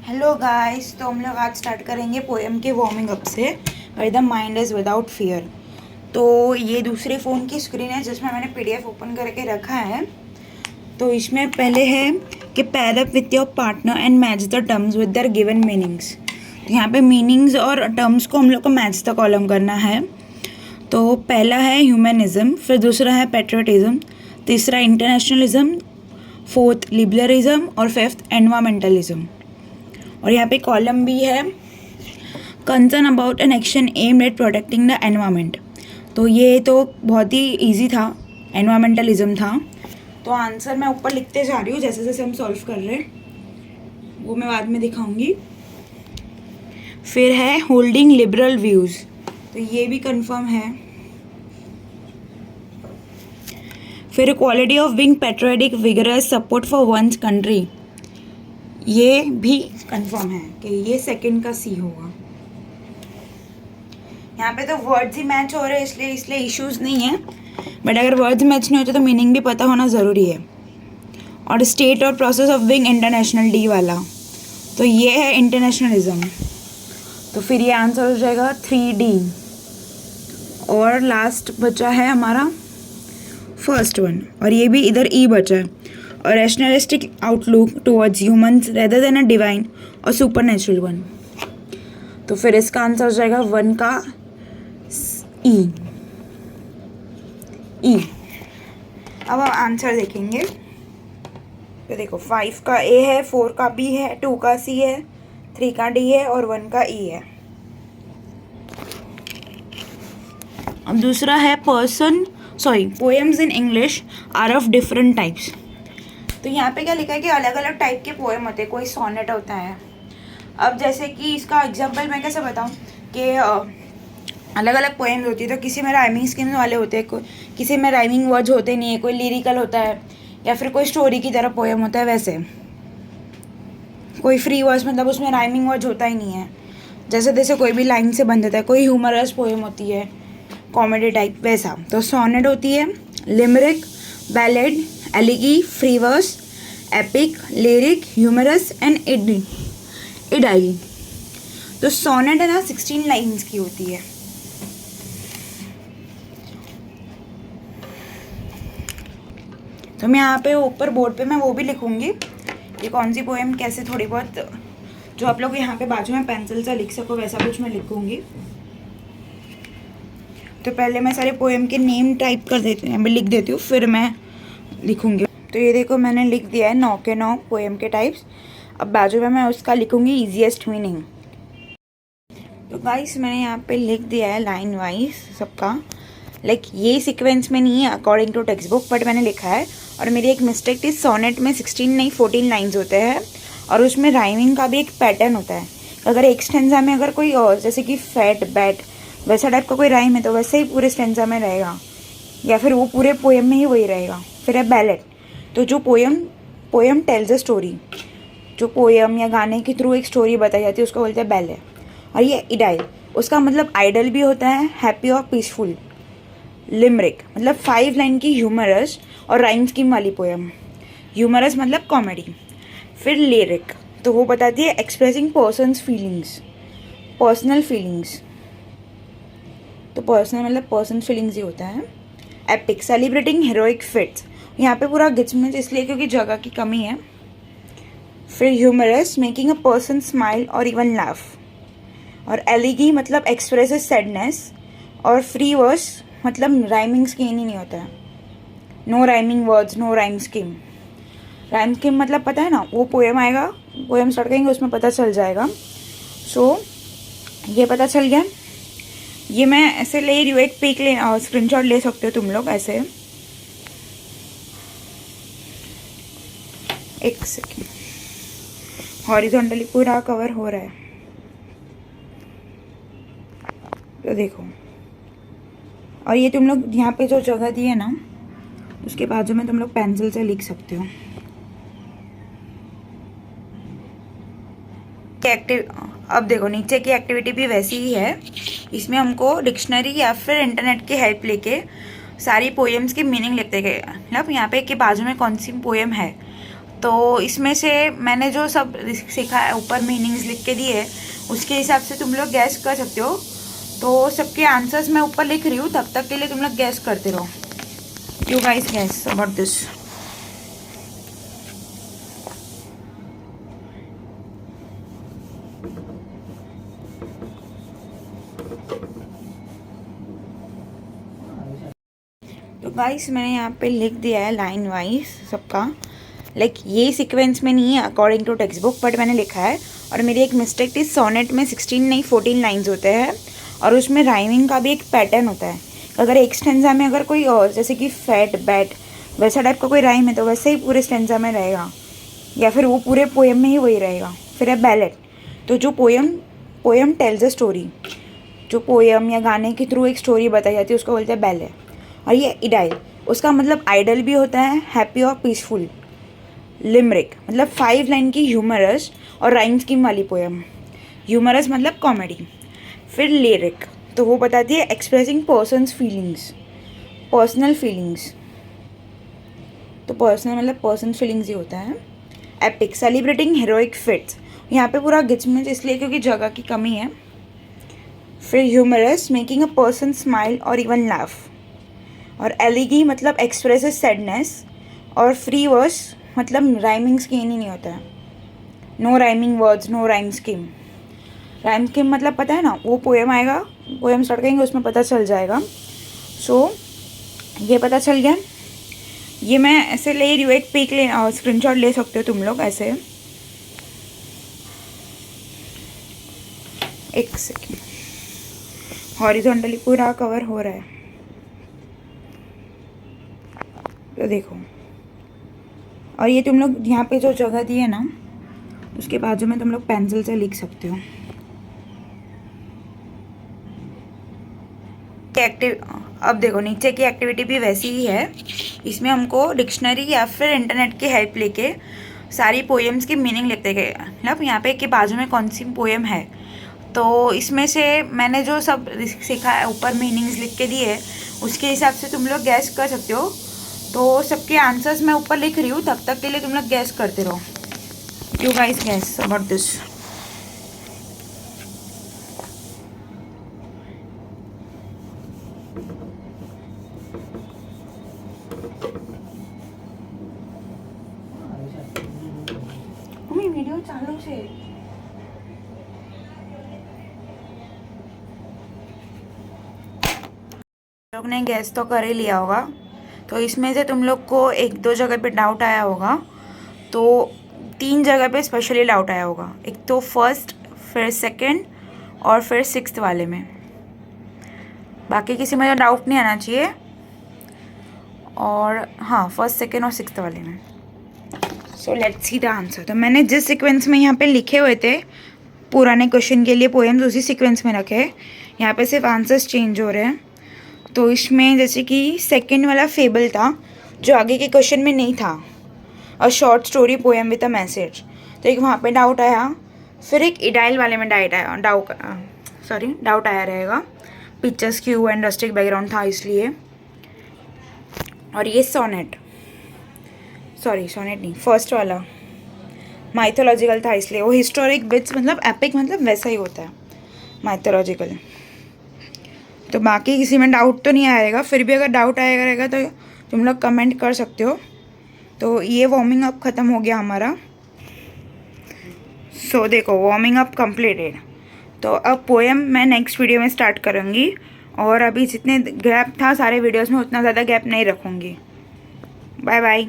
Hello guys, तो हम लोग आज स्टार्ट करेंगे पोएम के वार्मिंग अप से by the mind is without fear. तो ये दूसरे फ़ोन की स्क्रीन है जिसमें मैंने पीडीएफ ओपन करके रखा है। तो इसमें पहले है कि pair up with your partner and match the terms with their given meanings. तो यहाँ पे मीनिंग्स और टर्म्स को हम लोग को मैच द कॉलम करना है। तो पहला है ह्यूमनिज़म, फिर दूसरा है पेट्रियटिज़म, तीसरा इंटरनेशनलिज्म, फोर्थ लिबरलिज्म और फिफ्थ एनवायरमेंटलिज्म। और यहाँ पे कॉलम भी है concern about an action aimed at protecting the environment. तो ये तो बहुत ही इजी था, एनवायरमेंटलिज्म था। तो आंसर मैं ऊपर लिखते जा रही हूँ, जैसे जैसे हम सॉल्व कर रहे हैं वो मैं बाद में दिखाऊंगी। फिर है होल्डिंग लिबरल व्यूज़, तो ये भी कंफर्म है। फिर quality of being patriotic vigorous support for one's country, ये भी कंफर्म है कि ये सेकंड का सी होगा। यहाँ पे तो वर्ड्स ही मैच हो रहे हैं इसलिए इश्यूज नहीं है, बट अगर वर्ड्स मैच नहीं होते तो मीनिंग भी पता होना ज़रूरी है। और स्टेट और process of being international, D वाला, तो ये है इंटरनेशनलिज्म। तो फिर ये आंसर हो जाएगा 3D। और लास्ट बचा है हमारा फर्स्ट वन, और ये भी इधर ई बचा है, और rationalistic outlook towards humans rather than a divine और सुपर नेचुरल वन। तो फिर इसका आंसर हो जाएगा 1 का ई। अब हम आंसर देखेंगे। तो देखो 5 का ए है, 4 का बी है, 2 का सी है, 3 का डी है और 1 का ई है। अब दूसरा है poems in English are of different types. तो यहाँ पे क्या लिखा है कि अलग अलग टाइप के पोएम होते हैं, कोई सोनेट होता है। अब जैसे कि इसका एग्जांपल मैं कैसे बताऊँ कि अलग अलग पोएम्स होती है, तो किसी में राइमिंग स्कीम वाले होते हैं, किसी में राइमिंग वर्ड्स होते नहीं है, कोई लिरिकल होता है या फिर कोई स्टोरी की तरह पोएम होता है। वैसे कोई फ्री वर्ड्स, मतलब उसमें राइमिंग वर्ड्स होता ही नहीं है, जैसे जैसे कोई भी लाइन से बन जाता है। कोई ह्यूमरस पोएम होती है, कॉमेडी टाइप, वैसा। तो सोनेट होती है limerick, ballad, elegy, free verse, epic, lyric, humorous and idyll. तो सोनेट है ना 16 लाइन्स की होती है। तो मैं यहाँ पे ऊपर बोर्ड पे मैं वो भी लिखूंगी कि कौन सी पोएम कैसे, थोड़ी बहुत जो आप लोग यहाँ पे बाजू में पेंसिल से लिख सको वैसा कुछ मैं लिखूंगी। तो पहले मैं सारे पोएम के नेम टाइप कर देती हूँ, लिख देती हूँ, फिर मैं लिखूंगी। तो ये देखो मैंने लिख दिया है 9 के 9 पोएम के टाइप्स। अब बाजू में मैं उसका लिखूंगी ईजीएस्ट मीनिंग। तो गाइस मैंने यहाँ पे लिख दिया है लाइन वाइज सबका, लाइक ये सीक्वेंस में नहीं है according to text book, but मैंने लिखा है। और मेरी एक मिस्टेक थी, सोनेट में 16 नहीं 14 लाइन्स होते हैं और उसमें राइमिंग का भी एक पैटर्न होता है। अगर एक स्टेंजा में अगर कोई जैसे कि फैट बैट वैसा टाइप का कोई राइम है तो वैसे ही पूरे स्टेंजा में रहेगा, या फिर वो पूरे पोएम में ही वही रहेगा। फिर है बैलेट, तो जो पोएम टेल्स अ स्टोरी, जो पोएम या गाने के थ्रू एक स्टोरी बताई जाती है उसको बोलते हैं बैले। और ये इडाइल, उसका मतलब आइडल भी होता है, हैप्पी और पीसफुल। लिमरिक मतलब 5 लाइन की ह्यूमरस और राइम स्कीम वाली पोएम, ह्यूमरस मतलब कॉमेडी। फिर लिरिक, तो वो बताती है expressing persons feelings, personal feelings. तो पर्सनल मतलब पर्सन फीलिंग्स ही होता है। एपिक सेलिब्रेटिंग हीरोइक फिट्स, यहाँ पे पूरा गिचमिच इसलिए क्योंकि जगह की कमी है। फिर humorous making a person smile और इवन लाफ। और एलिगी मतलब एक्सप्रेसेस सैडनेस। और फ्री वर्स मतलब राइमिंग स्कीम ही नहीं होता है, no rhyming words, no rhyme scheme. Rhyme scheme मतलब पता है ना, वो पोएम आएगा, पोएम स्टार्ट करेंगे उसमें पता चल जाएगा। सो ये पता चल गया। ये मैं ऐसे ले रही हूँ, एक पिक ले स्क्रीनशॉट ले सकते हो तुम लोग ऐसे। एक सेकेंड, हॉरिजॉन्टली पूरा कवर हो रहा है तो देखो। और ये तुम लोग यहाँ पे जो जगह दी है ना उसके बाजू में तुम लोग पेंसिल से लिख सकते हो। अब देखो नीचे की एक्टिविटी भी वैसी ही है, इसमें हमको डिक्शनरी या फिर इंटरनेट की हेल्प लेके सारी पोएम्स की मीनिंग लिखते गए। मतलब यहाँ पे के बाजू में कौन सी पोएम है तो इसमें से मैंने जो सब सीखा है, ऊपर मीनिंग्स लिख के दिए, उसके हिसाब से तुम लोग गैस कर सकते हो। तो सबके आंसर्स मैं ऊपर लिख रही हूँ, तब तक के लिए तुम लोग गैस करते रहो। You guys guess about this. तो गाइस मैंने यहाँ पे लिख दिया है लाइन वाइज सबका, लाइक ये सीक्वेंस में नहीं है according to text book, but मैंने लिखा है। और मेरी एक मिस्टेक थी, सोनेट में 16 नहीं 14 लाइन्स होते हैं और उसमें राइमिंग का भी एक पैटर्न होता है। अगर एक स्टेंजा में अगर कोई जैसे कि फैट बैट वैसा टाइप का कोई राइम है तो वैसे ही पूरे स्टेंजा में रहेगा, या फिर वो पूरे पोएम में ही वही रहेगा। फिर है बैलेट, तो जो पोएम टेल्स अ स्टोरी, जो पोएम या गाने के थ्रू एक स्टोरी बताई जाती है उसको बोलते हैं बैले। और ये इडाइल, उसका मतलब आइडल भी होता है, हैप्पी और पीसफुल। लिमरिक मतलब 5 लाइन की ह्यूमरस और राइम स्कीम वाली पोएम। ह्यूमरस मतलब कॉमेडी। फिर लिरिक, तो वो बताती है expressing persons feelings, personal feelings. तो पर्सनल मतलब पर्सन फीलिंग्स ही होता है। एपिक, सेलिब्रेटिंग हीरोइक फिट्स, यहाँ पे पूरा गिचमिच इसलिए क्योंकि जगह की कमी है। फिर humorous, making a person smile और इवन लाफ। और एलिगी मतलब एक्सप्रेसेस सैडनेस। और फ्री वर्स मतलब राइमिंग स्कीम ही नहीं होता है, no rhyming words, no rhyme scheme. Rhyme scheme मतलब पता है ना, वो पोएम आएगा, पोएम स्टार्ट करेंगे उसमें पता चल जाएगा। सो ये पता चल गया। ये मैं ऐसे ले रही हूँ, एक पिक ले स्क्रीनशॉट ले सकते हो तुम लोग ऐसे। एक सेकेंड, हॉरिजॉन्टली पूरा कवर हो रहा है तो देखो। और ये तुम लोग यहाँ पे जो जगह दी है ना, उसके बाजू में तुम लोग पेंसिल से लिख सकते हो। अब देखो नीचे की एक्टिविटी भी वैसी ही है। इसमें हमको डिक्शनरी या फिर इंटरनेट की हेल्प लेके सारी पोएम्स की मीनिंग लिखते गए। मतलब यहाँ पे के बाजू में कौन सी पोएम है, तो इसमें से मैंने जो सब सीखा है, ऊपर मीनिंग्स लिख के दिए, उसके हिसाब से तुम लोग गैस कर सकते हो। तो सबके आंसर्स मैं ऊपर लिख रही हूँ, तब तक के लिए तुम लोग गैस करते रहो। You guys guess about this. Video चालू से लोग ने गैस तो कर ही लिया होगा। तो इसमें से तुम लोग को 1-2 जगह पे डाउट आया होगा, तो 3 जगह पे स्पेशली डाउट आया होगा। एक तो फर्स्ट, फिर सेकंड और फिर 6th वाले में। बाकी किसी में डाउट नहीं आना चाहिए। और हाँ, फर्स्ट, सेकंड और 6th वाले में। So let's see the answer. तो मैंने जिस सीक्वेंस में यहाँ पे लिखे हुए थे पुराने क्वेश्चन के लिए पोएम्स, उसी सीक्वेंस में रखे। यहाँ पे सिर्फ आंसर्स चेंज हो रहे हैं। तो इसमें जैसे कि सेकंड वाला फेबल था जो आगे के क्वेश्चन में नहीं था, और short story poem with a message, तो एक वहाँ पे डाउट आया। फिर एक इडाइल वाले में डाउट आया रहेगा, pictures Q and rustic background था इसलिए। और ये सोनेट नहीं, फर्स्ट वाला माइथोलॉजिकल था इसलिए। वो हिस्टोरिक बिट्स मतलब एपिक मतलब वैसा ही होता है, माइथोलॉजिकल। तो बाकी किसी में डाउट तो नहीं आएगा, फिर भी अगर डाउट आएगा रहेगा तो तुम लोग कमेंट कर सकते हो। तो ये वार्मिंग अप ख़त्म हो गया हमारा। सो देखो, वार्मिंग अप कंप्लीटेड। तो अब पोएम मैं नेक्स्ट वीडियो में स्टार्ट करूँगी, और अभी जितने गैप था सारे वीडियोस में उतना ज़्यादा गैप नहीं रखूँगी। Bye bye.